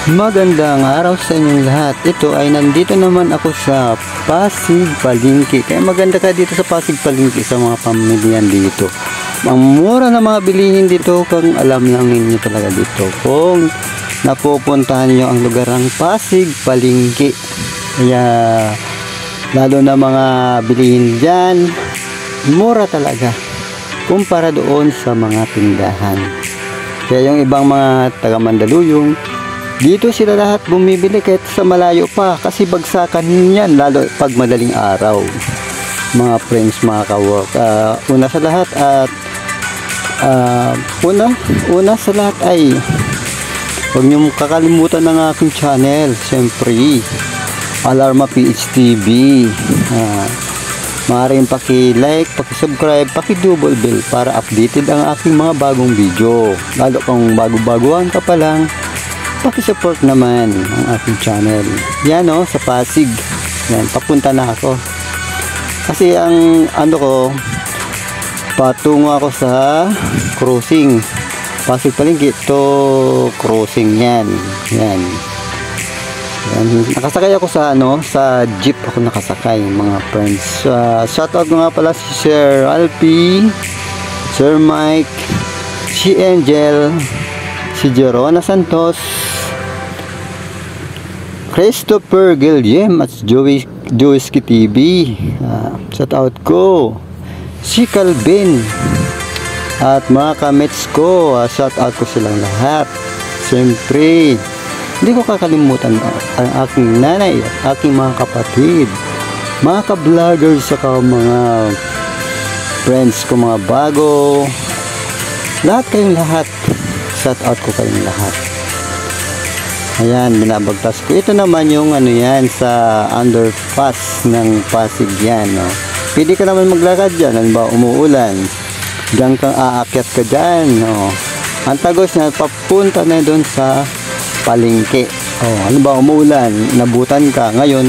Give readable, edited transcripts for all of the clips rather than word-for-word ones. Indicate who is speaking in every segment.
Speaker 1: Magandang araw sa inyong lahat. Ito ay nandito naman ako sa Pasig Palengke. Kaya maganda ka dito sa Pasig Palengke sa mga pamilyan dito. Ang mura na mga bilihin dito kung alam lang ninyo talaga dito. Kung napupuntahan nyo ang lugar ng Pasig Palengke. Kaya lalo na mga bilihin dyan, mura talaga kumpara doon sa mga tindahan. Kaya yung ibang mga taga Mandaluyong, dito sila lahat bumibili kahit sa malayo pa kasi bagsakan yan lalo pag madaling araw. Mga friends, mga ka-work, una sa lahat at una sa lahat ay huwag niyong kakalimutan ng aking channel, siyempre Alarma PH TV. Maaaring paki-like, paki-subscribe, paki-double bell para updated ang aking mga bagong video. Lalo kung bago-baguhan ka pa lang, paki-support naman ang aking channel. Yan o, sa Pasig. Yan, papunta na ako. Kasi ang ano ko, patungo ako sa crossing. Pasig Palengke to crossing yan. Yan. Yan. Nakasakay ako sa sa jeep ako nakasakay, mga friends. Shoutout ko nga pala si Sir Alpi, Sir Mike, si Angel, si Jerona Santos, Christopher Guillem at Joeyski TV. Shout out ko si Calvin at mga kamets ko. Shout out ko silang lahat. Siyempre hindi ko kakalimutan ang aking nanay at aking mga kapatid, mga ka-vloggers, saka mga friends ko, mga bago, lahat kayong lahat. Shout out ko kayong lahat. Ayan, binabagtas ko. Ito naman yung yan sa underpass ng Pasig yan, no? Pwede ka naman maglakad dyan, halimbawa umuulan, diyan kang aakyat ka dyan, no? Ang tagos na papunta na doon sa Palengke. Halimbawa umuulan, nabutan ka, ngayon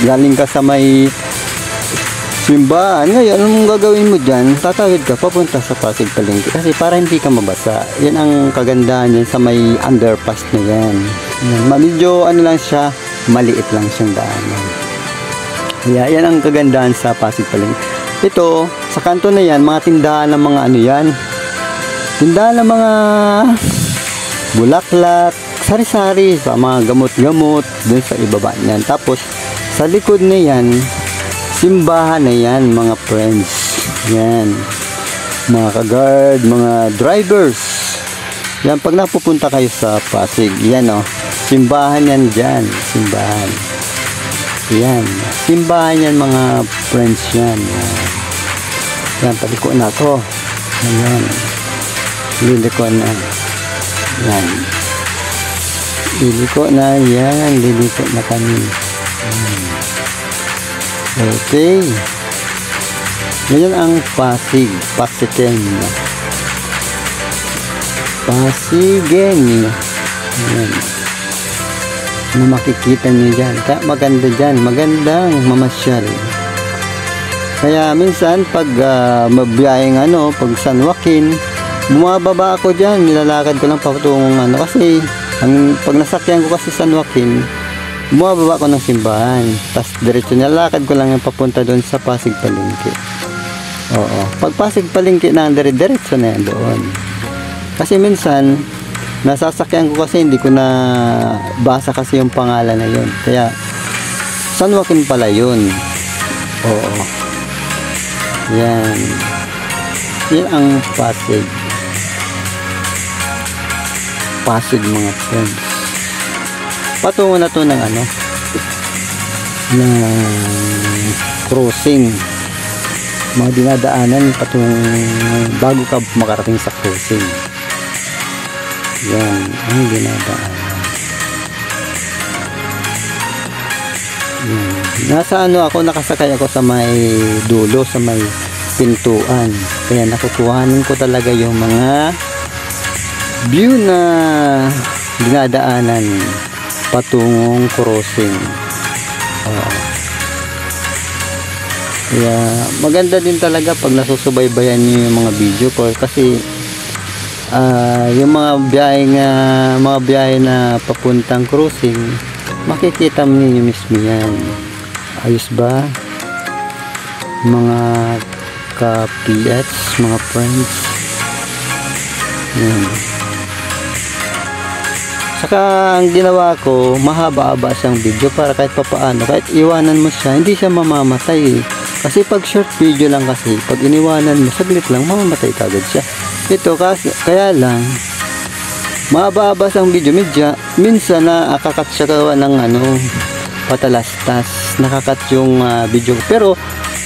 Speaker 1: galing ka sa may simbahan, ngayon anong gagawin mo dyan? Tatawid ka papunta sa Pasig Palengke kasi para hindi ka mabasa. Yan ang kagandahan yan sa may underpass na yan. Medyo lang siya, maliit lang siyang daanan. Kaya yan ang kagandahan sa Pasig Palengke. Ito, sa kanto na yan, mga tindahan ng mga yan, tindahan ng mga bulaklak, sari-sari, sa mga gamot-gamot dun sa ibaba niyan. Tapos sa likod na yan, simbahan na yan, mga friends. Yan, mga ka-guard, mga drivers. Yan, pag napupunta kayo sa Pasig, yan simbahan yan dyan, simbahan. Yan, simbahan yan, mga friends yan. Yan, paliko na ako. Yan, liliko na. Yan, liliko na yan, liliko na kami. Okay, ngayon ang Pasig, Pasigen, yan na makikita nyo dyan. Kaya maganda dyan, magandang mamasyal. Kaya minsan pag mabiyaheng pag San Joaquin, bumababa ako dyan, nilalakad ko lang patungong kasi pag nasakyan ko kasi San Joaquin, bumababa ko ng simbahan, tas diretso nilalakad ko lang yung papunta doon sa Pasig Palengke. Oo, pag Pasig Palengke na diretso na yan doon. Kasi minsan nasasakyan ko kasi hindi ko na basa kasi yung pangalan na yun, kaya San Joaquin pala yun. Oo, yan ang Pasig mga friends. Patungo na to ng ng crossing, mga dinadaanan patungo bago ka makarating sa crossing. Yan ang dinadaanan. Yan. Nasa ako, nakasakay ako sa may dulo, sa may pintuan, kaya nakukuhanin ko talaga yung mga view na dinadaanan patungong crossing. Kaya maganda din talaga pag nasusubaybayan niyo yung mga video ko kasi yung mga biyahe na papuntang cruising, makikita mo ninyo mismo yan. Ayos ba? Mga ka-PH, mga friends. Yan. Saka ang ginawa ko, mahaba-haba siyang video para kahit papaano, kahit iwanan mo siya, hindi siya mamamatay. Kasi pag short video lang kasi, pag iniwanan mo, saglit lang, mamamatay kagad siya. Ito kasi, kaya lang, mahaba-haba siyang video, minsan na akakat siya gawa ng patalastas, nakakat yung video. Pero,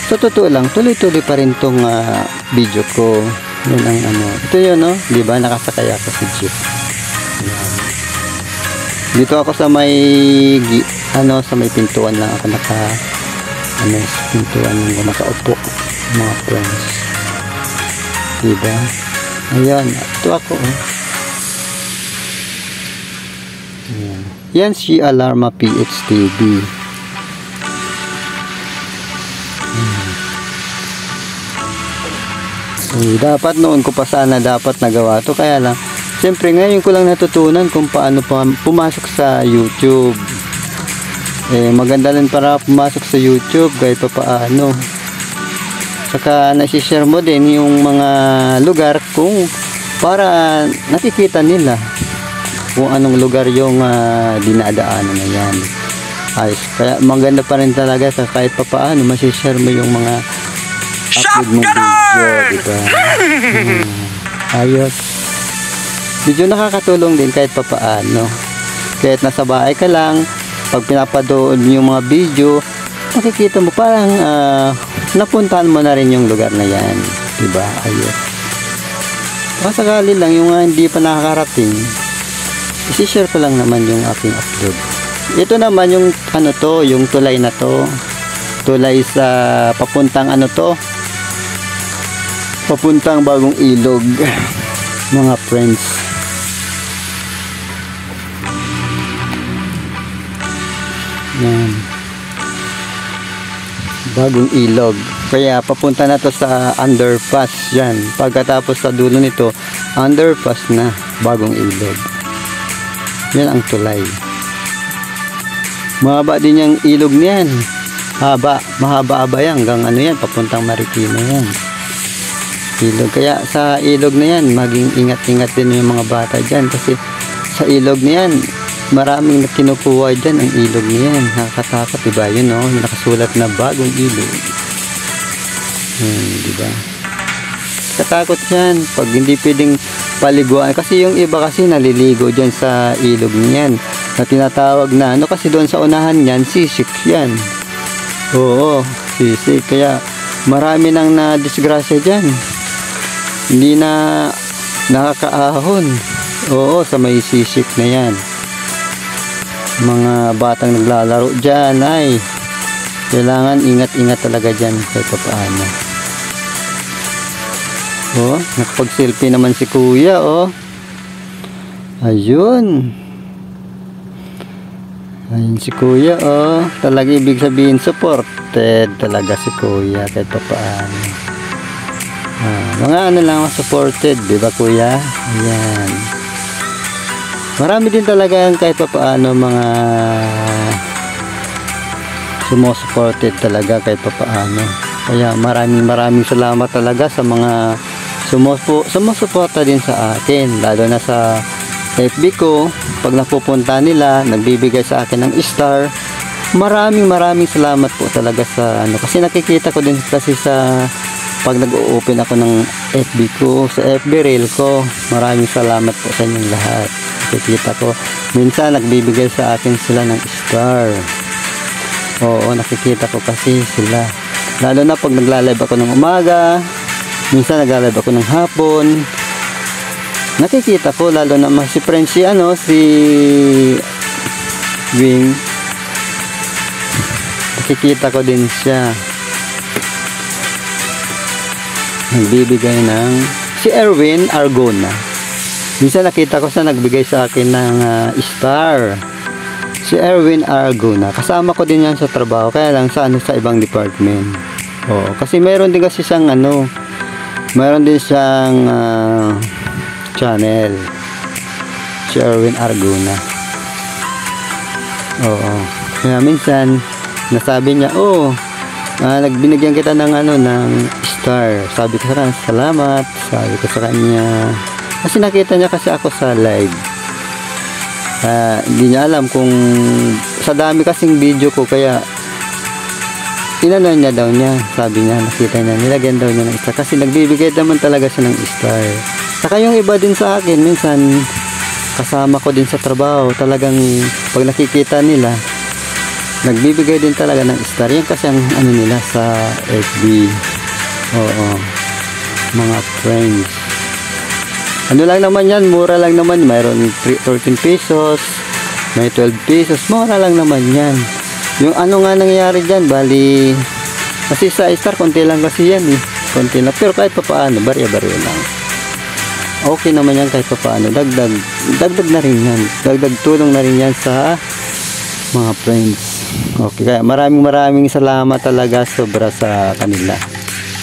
Speaker 1: sa totoo lang, tuloy-tuloy pa rin tong video ko. Yan ang ito yun, no? Diba? Nakasakay ako sa jeep. Yan. Dito ako sa may sa may pintuan lang ako pintuan lang nakaupo, mga friends. Diba? Ayan, ito ako. Ayan. Yan si Alarma PH TV. Dapat noon ko pa sana dapat nagawa to, kaya lang siyempre ngayon ko lang natutunan kung paano pumasok sa YouTube. Maganda rin para pumasok sa YouTube kahit pa paano. Saka nasi-share mo din yung mga lugar kung para nakikita nila kung anong lugar yung dinadaanan na yan. Ayos. Kaya maganda pa rin talaga sa kahit pa paano masi-share mo yung mga upload mong video, diba? Ayos. Medyo nakakatulong din kahit papaano. Kahit nasa bahay ka lang, pag pinapadood yung mga video, makikita mo parang napuntahan mo na rin yung lugar na yan. Diba? Ayos. Sakali lang yung hindi pa nakakarating, isi-share ko lang naman yung aking upload. Ito naman yung yung tulay na to. Tulay sa papuntang papuntang Bagong Ilog, mga friends. Yan. Bagong Ilog. Kaya papunta na to sa underpass yan. Pagkatapos sa dulo nito, underpass na Bagong Ilog. Yan ang tulay. Mahaba din yung ilog niyan. Mahaba-haba yan hanggang yan, papuntang Marikina yan. Ilog. Kaya sa ilog na yan, maging ingat-ingat din yung mga bata dyan. Kasi sa ilog na yan, maraming kinukuha dyan ang ilog na yan. Nakakatakot, diba? Yun, no? Nakasulat na Bagong Ilog. Diba? Katakot yan. Pag hindi pwedeng paliguan. Kasi yung iba kasi naliligo dyan sa ilog na yan. Na tinatawag na, kasi doon sa unahan yan, sisik yan. Oo, sisik. Kaya marami nang na-disgrasya dyan. Hindi na nakakaahon. Oo, sa may sisik na yan. Mga batang naglalaro dyan ay kailangan ingat-ingat talaga dyan kahit paano. Oh, nakapag-selfie naman si kuya, oh. Ayun. Ayun si kuya, oh. Talaga ibig sabihin supported talaga si kuya kahit paano. Mga lang supported, di ba kuya? Ayan. Marami din talaga kahit paano mga sumusuported talaga kahit paano. Kaya maraming salamat talaga sa mga sumusuporta din sa akin, lalo na sa FB ko. Pag napupunta nila, nagbibigay sa akin ng star. Maraming salamat po talaga sa kasi nakikita ko din kasi sa pag nag-open ako ng FB ko, sa FB reel ko. Maraming salamat po sa inyong lahat. Nakikita ko, minsan nagbibigay sa akin sila ng star. Oo, nakikita ko kasi sila. Lalo na pag nagla-live ako ng umaga, minsan nagla-live ako ng hapon. Nakikita ko, lalo na si friend si Wing. Nakikita ko din siya. Nagbibigay ng si Erwin Argona. Minsan nakita ko sa nagbigay sa akin ng star. Si Erwin Argona. Kasama ko din yan sa trabaho. Kaya lang sa ibang department. Oo. Kasi mayroon din kasi siyang mayroon din siyang channel. Si Erwin Arguna. Oo. Kaya minsan, nasabi niya, nagbinigyan kita ng ng star. Sabi ko sa kanya, salamat. Sabi ko sa kanya, kasi nakita niya kasi ako sa live. Hindi niya alam kung sa dami kasing video ko, kaya inano niya daw niya. Sabi niya, nakita niya, nilagyan daw niya ng star. Kasi nagbibigay naman talaga siya ng star. Saka yung iba din sa akin, minsan kasama ko din sa trabaho, talagang pag nakikita nila, nagbibigay din talaga ng star. Yan kasi ang nila sa FB. Oo, mga friends. Ano lang naman yan, mura lang naman. Mayroon 13 pesos, may 12 pesos, mura lang naman yan. Yung nga nangyayari dyan, bali, kasi sa star, konti lang kasi yan konti lang, pero kahit pa paano, barya-barya lang. Okay naman yan kahit pa paano, dagdag na rin yan, dagdag tulong na rin yan sa mga friends. Okay, kaya maraming salamat talaga, sobra sa kanila.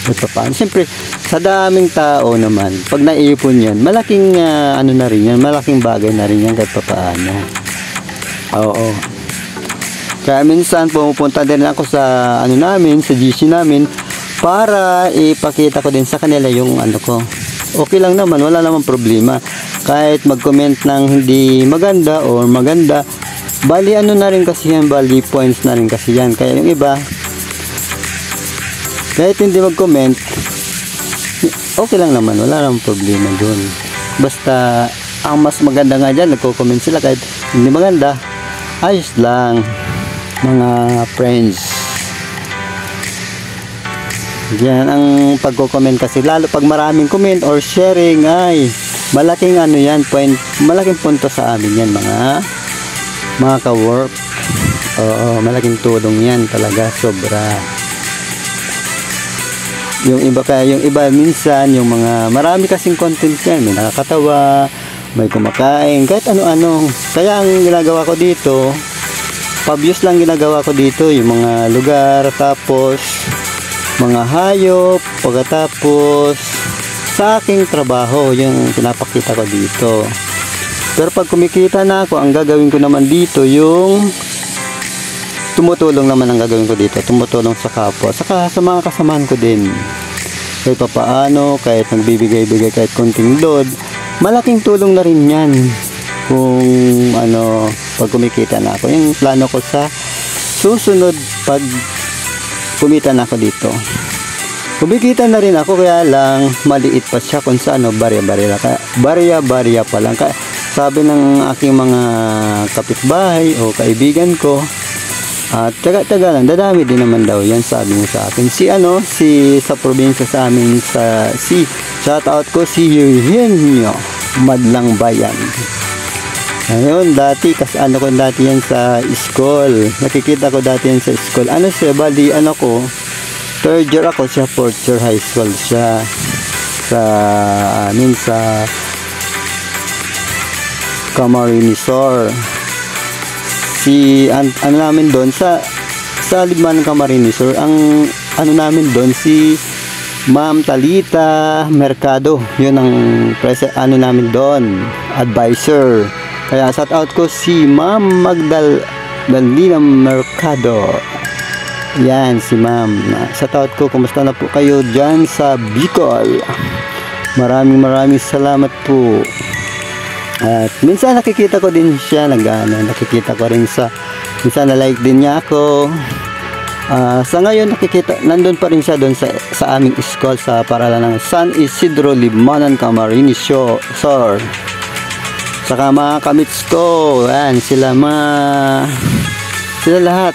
Speaker 1: Kahit pa paano, siyempre sa daming tao naman, pag naipon yan, malaking na rin yan, malaking bagay na rin yan kahit pa paano. Oo. Kaya minsan pumupunta din ako sa namin, sa GC namin, para ipakita ko din sa kanila yung ko. Okay lang naman, wala namang problema. Kahit mag-comment ng hindi maganda or maganda, bali na rin kasi yan, bali points na rin kasi yan. Kaya yung iba, kahit hindi mag-comment, okay lang naman, wala namang problema dun. Basta, ang mas maganda nga dyan, nagko-comment sila kahit hindi maganda, ayos lang, mga friends. Yan ang pagko-comment kasi, lalo pag maraming comment or sharing, ay malaking yan, malaking punto sa amin yan, mga ka-work. Oo, malaking tulong yan talaga, sobra. Yung iba minsan, yung mga marami kasing content yan, may nakakatawa, may kumakain, kahit ano-ano. Kaya ang ginagawa ko dito, pa-views lang ginagawa ko dito, yung mga lugar, tapos mga hayop, pagkatapos sa aking trabaho, yung pinapakita ko dito. Pero pag kumikita na ako, ang gagawin ko naman dito, yung tumutulong naman ang gagawin ko dito, tumutulong sa kapwa, saka sa mga kasamahan ko din. Kahit papaano, kahit nagbibigay-bigay, kahit konting load, malaking tulong na rin yan. Kung pag kumikita na ako, yung plano ko sa susunod, pag kumita na ako dito, kumikita na rin ako, kaya lang maliit pa siya kung sa barya-barya pa lang. Kaya sabi ng aking mga kapitbahay o kaibigan ko, taga lang, dadami din naman daw yan, sabi niya sa akin. Si sa probinsya sa amin, shout out ko si Eugenio Madlang Bayan. Ayun, dati, kasi ko dati yan sa school. Nakikita ko dati yan sa school. Siya, bali, ko, third year ako, siya fourth year high school siya. Sa Camarinesor. Namin doon, sa Libman Camarinesor, ang namin doon, si Ma'am Talita Mercado. Yun ang namin doon, advisor. Kaya shout out ko si Ma'am Magdalena Mercado. Yan, si Ma'am. Shout out ko, kumusta na po kayo dyan sa Bicol? Maraming salamat po. At minsan nakikita ko din siya, nakikita ko rin minsan na-like din niya ako. Sa ngayon nandun pa rin siya doon sa aming school, sa paralan ng San Isidro Libmanan Camarinesor. Saka mga kamits ko, yan, sila lahat.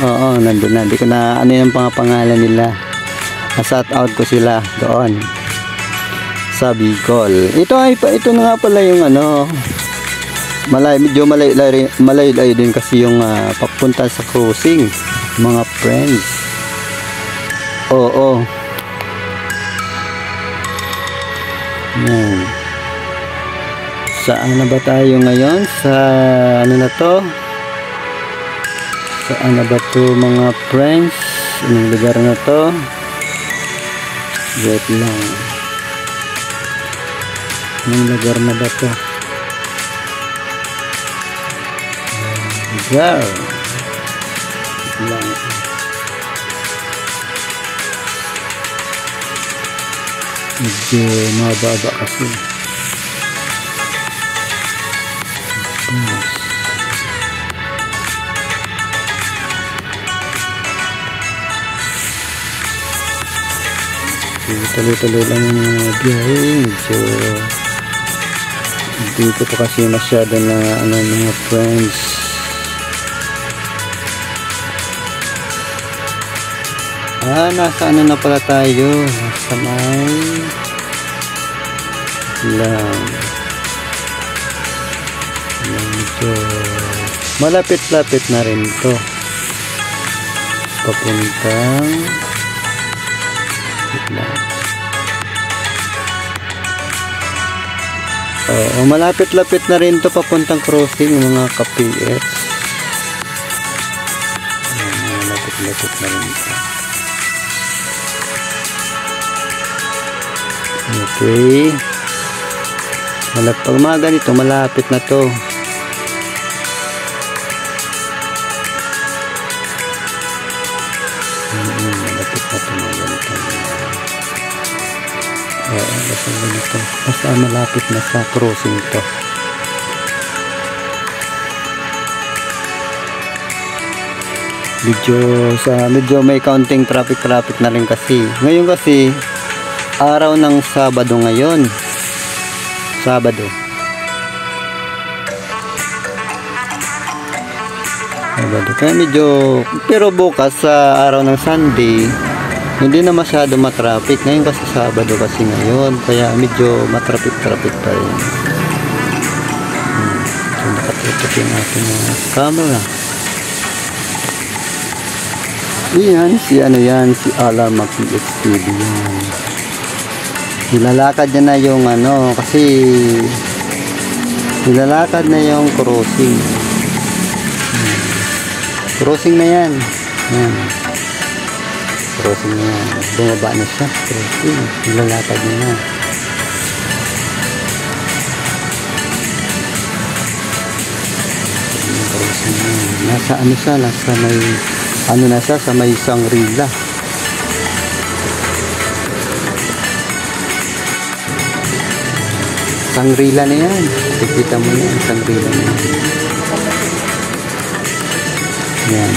Speaker 1: Oo, nandun na. Hindi ko na yung pangalan nila. Shout out ko sila doon sa Bicol. Ito na nga pala yung medyo malayo din kasi yung papunta sa cruising, mga friends. Oo. Yan. Saan na ba tayo ngayon? Sa na to? Saan na ba to, mga friends? Anong lugar na to? Wait lang. ng lugar na ba to? Lugar lang. Medyo mababa kasi. Tuloy-tuloy lang yung mga biyahe. Medyo hindi ko pa kasi masyado na mga friends. Nasa ano na pala tayo? Nasa may lang. Medyo malapit-lapit na rin to. Papuntang malapit-lapit na rin to papuntang crossing mga ka-PS. Malapit-lapit na rin to. Okay. Pag mga ganito, malapit na to. Malapit na to mga ganito. Basta malapit na sa crossing to. Medyo may counting traffic na rin kasi. Ngayon kasi araw ng Sabado ngayon. Sabado. Kaya medyo, pero bukas sa araw ng Sunday hindi na masyado matraffic. Ngayon kasi Sabado kasi ngayon, kaya medyo matraffic pa rin. So nakatutok yung ating camera. Yan, si Alarm PXTV yan. Nilalakad niya na yung kasi nilalakad na yung crossing. Crossing na yan. Crossing na yan. Bumaba na siya. Crossing. Nilalakad niya na. Crossing na yan. Nasa siya? Nasa may na siya? Sa may Shangri-La. Shangri-La na yan. Kikita mo yan. Shangri-La na yan. Yan.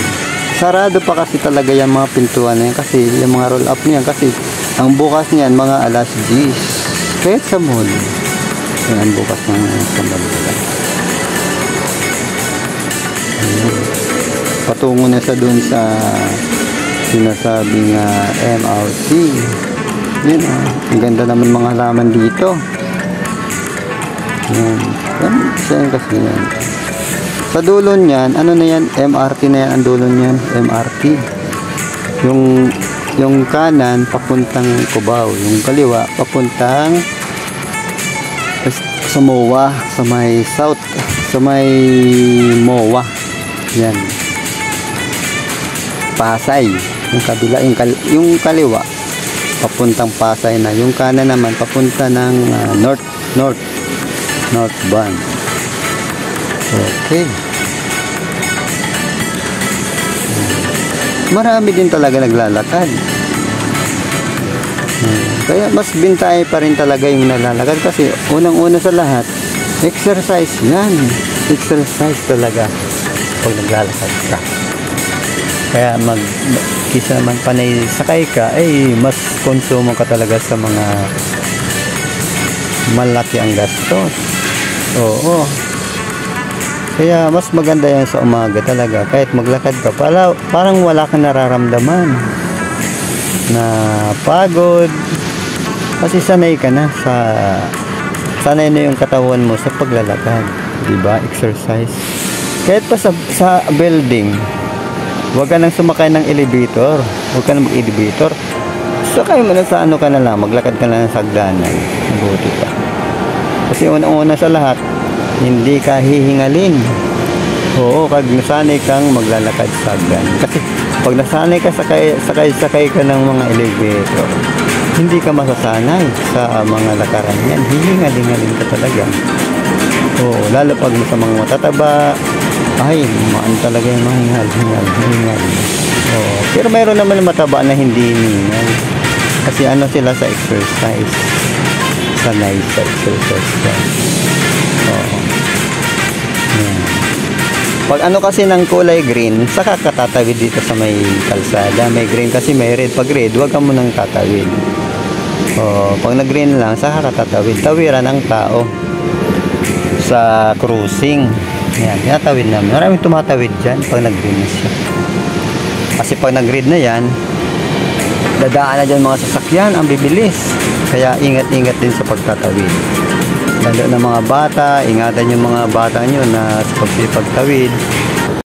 Speaker 1: Sarado pa kasi talaga yung mga pintuan na yan. Kasi yung mga roll up niyan. Kasi ang bukas niyan mga alas 10. Kahit sa mall. Yan ang bukas ng sa mall. Patungo na sa dun sa sinasabing MRT. Yan ang ganda naman mga halaman dito. Yan kasi yan. Sa dulo niyan, ano na yan? MRT na yan ang dulo niyan. MRT. Yung kanan papuntang Cubao, yung kaliwa papuntang sa MOA, sa may south, sa may MOA. Yan. Pasay. Yung kabila, yung kaliwa papuntang Pasay na. Yung kanan naman papunta ng northbound. Okay. Marami din talaga naglalakad. Kaya mas bintay pa rin talaga yung nalalakad kasi unang-una sa lahat, exercise yan. Exercise talaga pag naglalakad ka. Kaya kisa man panay sakay ka, mas konsumo ka talaga sa mga malaki ang gastos. Oo. Kaya mas maganda yan sa umaga talaga. Kahit maglakad ka, parang wala kang nararamdaman na pagod. Kasi sanay ka na sanay na yung katawan mo sa paglalakad. Diba? Exercise. Kahit pa sa building, huwag ka nang sumakay ng elevator. Huwag ka nang mag-elevator. Sakay mo na sa ka na lang. Maglakad ka na sa hagdanan. Mabuti ka. Kasi una-una sa lahat, hindi ka hihingalin. Oo, pag nasanay kang maglalakad sa hagdan. Kasi pag nasanay ka sakay ka ng mga elevator, hindi ka masasanay sa mga lakaran yan. Hihingal-hingalin ka talaga. Oo, lalo pag sa mga matataba, ay, maan talaga yung mahingal. Oo, pero mayroon naman mataba na hindi hihingal. Kasi ano sila sa exercise. Sanay sa exercise ka. Oo. Yan. Pag ano kasi ng kulay green, saka katatawid dito sa may kalsada. May green kasi may red. Pag red, huwag ka munang tatawid. O, pag nag-green lang, saka katatawid. Tawiran ng tao sa cruising. Yan, tinatawid namin. Maraming tumatawid dyan pag nag-green na siya. Kasi pag nag-red na yan, dadaan na dyan mga sasakyan, ang bibilis. Kaya ingat-ingat din sa pagtatawid. Lalo na mga bata, ingatan yung mga bata nyo na sa pagtawid.